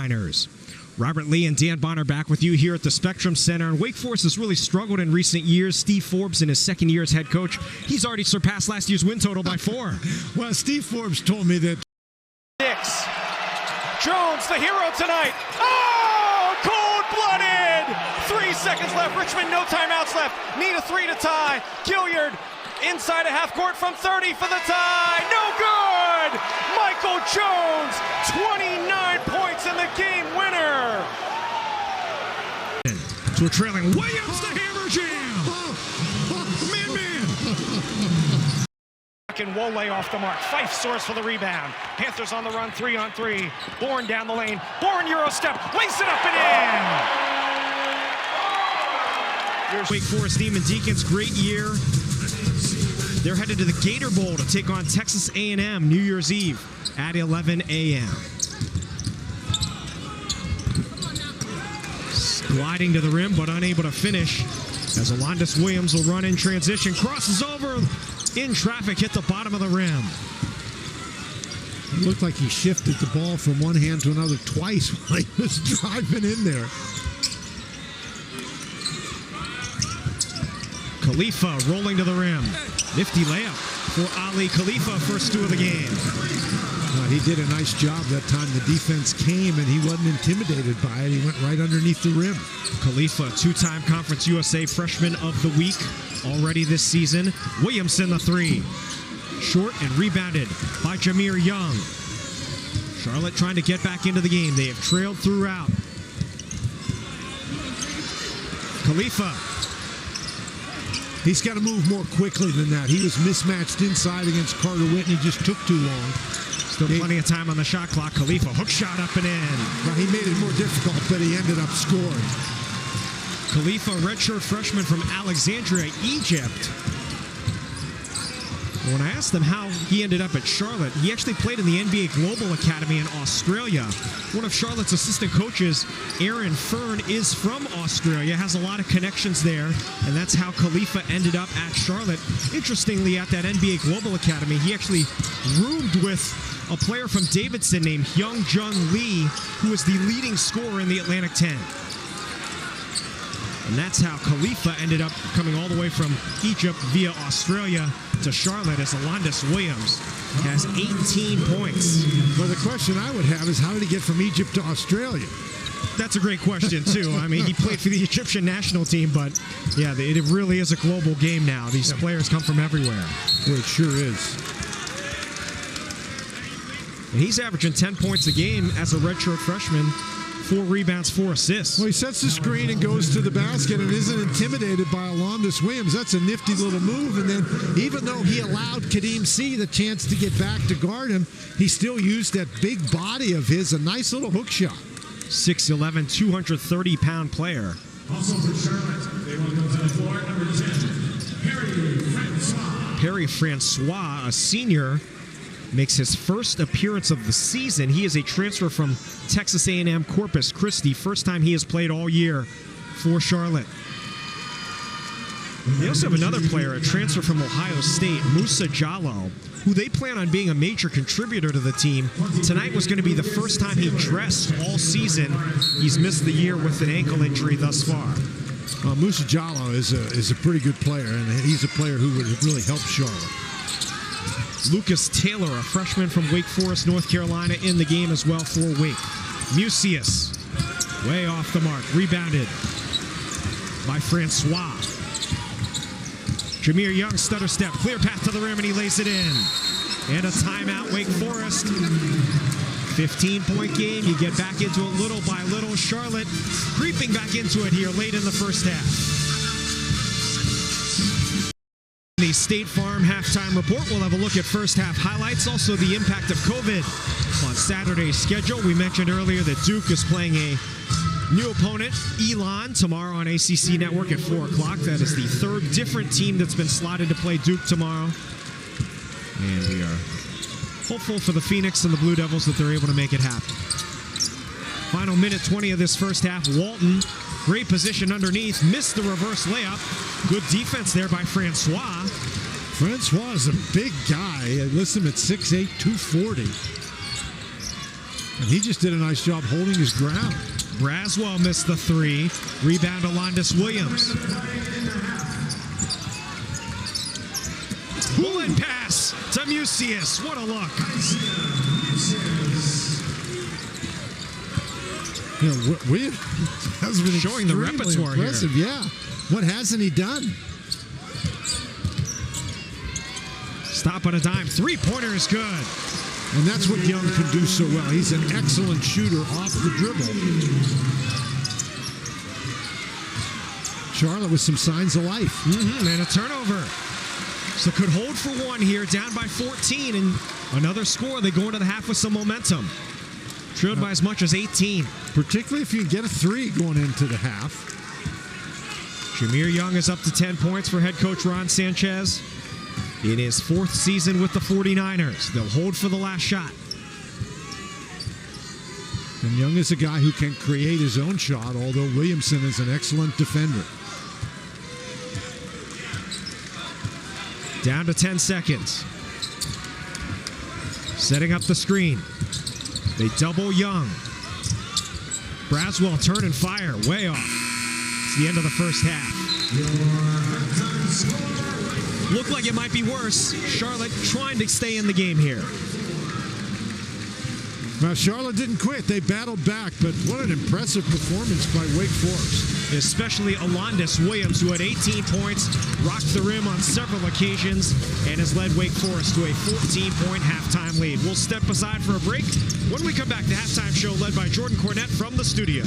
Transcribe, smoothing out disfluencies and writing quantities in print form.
49ers. Robert Lee and Dan Bonner back with you here at the Spectrum Center. And Wake Forest has really struggled in recent years. Steve Forbes, in his second year as head coach, he's already surpassed last year's win total by 4. Well, Steve Forbes told me that. Jones, the hero tonight. Oh, cold-blooded! 3 seconds left. Richmond, no timeouts left. Need a 3 to tie. Gilliard inside a half court from 30 for the tie. No good! Michael Jones, 29 points in the game winner. So we're trailing Williams to hammer jam. Man. And Wole off the mark. Fife soars for the rebound. Panthers on the run, 3-on-3. Bourne down the lane. Bourne Euro step, lace it up and in. Wake Forest Demon Deacons, great year. They're headed to the Gator Bowl to take on Texas A&M New Year's Eve at 11 a.m. Gliding to the rim, but unable to finish as Alondis Williams will run in transition. Crosses over in traffic, hit the bottom of the rim. It looked like he shifted the ball from one hand to another twice while he was driving in there. Khalifa rolling to the rim. Nifty layup for Ali Khalifa, first 2 of the game. He did a nice job that time. The defense came and he wasn't intimidated by it. He went right underneath the rim. Khalifa, 2-time Conference USA Freshman of the Week already this season. Williamson, the 3. Short and rebounded by Jameer Young. Charlotte trying to get back into the game. They have trailed throughout. Khalifa. He's got to move more quickly than that. He was mismatched inside against Carter Whitney. Just took too long. Still plenty of time on the shot clock. Khalifa, hook shot up and in. Well, he made it more difficult, but he ended up scoring. Khalifa, redshirt freshman from Alexandria, Egypt. When I asked him how he ended up at Charlotte, he actually played in the NBA Global Academy in Australia. One of Charlotte's assistant coaches, Aaron Fern, is from Australia, has a lot of connections there, and that's how Khalifa ended up at Charlotte. Interestingly, at that NBA Global Academy, he actually roomed with a player from Davidson named Hyung Jun Lee, who was the leading scorer in the Atlantic 10. And that's how Khalifa ended up coming all the way from Egypt via Australia to Charlotte, as Alondis Williams has 18 points. Well, the question I would have is, how did he get from Egypt to Australia? That's a great question, too. I mean, he played for the Egyptian national team, but yeah, it really is a global game now. These players come from everywhere. Well, it sure is. And he's averaging 10 points a game as a redshirt freshman. 4 rebounds, 4 assists. Well, he sets the screen and goes to the basket and isn't intimidated by Alondis Williams. That's a nifty little move. And then even though he allowed Kadeem C the chance to get back to guard him, he still used that big body of his, a nice little hook shot. 6'11", 230-pound player. Also for Charlotte, they will go to the floor, number 10, Perry Francois. Perry Francois, a senior, makes his first appearance of the season. He is a transfer from Texas A&M Corpus Christi. First time he has played all year for Charlotte. They also have another player, a transfer from Ohio State, Musa Jallo, who they plan on being a major contributor to the team. Tonight was going to be the first time he dressed all season. He's missed the year with an ankle injury thus far. Musa Jallo is a pretty good player, and he's a player who would really help Charlotte. Lucas Taylor, a freshman from Wake Forest, North Carolina, in the game as well for Wake. Musius, way off the mark, rebounded by Francois. Jameer Young, stutter step, clear path to the rim, and he lays it in. And a timeout, Wake Forest. 15-point game. You get back into it little by little. Charlotte creeping back into it here late in the first half. The State Farm halftime report. We'll have a look at first half highlights. Also, the impact of COVID on Saturday's schedule. We mentioned earlier that Duke is playing a new opponent, Elon, tomorrow on ACC Network at 4 o'clock. That is the third different team that's been slotted to play Duke tomorrow. And we are hopeful for the Phoenix and the Blue Devils that they're able to make it happen. Final minute 20 of this first half. Walton, great position underneath, missed the reverse layup. Good defense there by Francois. Francois is a big guy. I list him at 6'8", 240. And he just did a nice job holding his ground. Braswell missed the three. Rebound Alondis Williams. Bullet pass to Musius. What a look. You know, Williams has been showing the repertoire impressive. here. Yeah. What hasn't he done? Stop on a dime. Three-pointer is good. And that's what Young can do so well. He's an excellent shooter off the dribble. Charlotte with some signs of life. And a turnover. So could hold for one here, down by 14, and another score. They go into the half with some momentum. Trailed by as much as 18. Particularly if you can get a three going into the half. Jameer Young is up to 10 points for head coach Ron Sanchez in his fourth season with the 49ers. They'll hold for the last shot. And Young is a guy who can create his own shot, although Williamson is an excellent defender. Down to 10 seconds. Setting up the screen. They double Young. Braswell turn and fire. Way off. It's the end of the first half. Looked like it might be worse. Charlotte trying to stay in the game here. Well, Charlotte didn't quit. They battled back, but what an impressive performance by Wake Forest. Especially Alondis Williams, who had 18 points, rocked the rim on several occasions, and has led Wake Forest to a 14-point halftime lead. We'll step aside for a break. When we come back, the halftime show led by Jordan Cornette from the studio.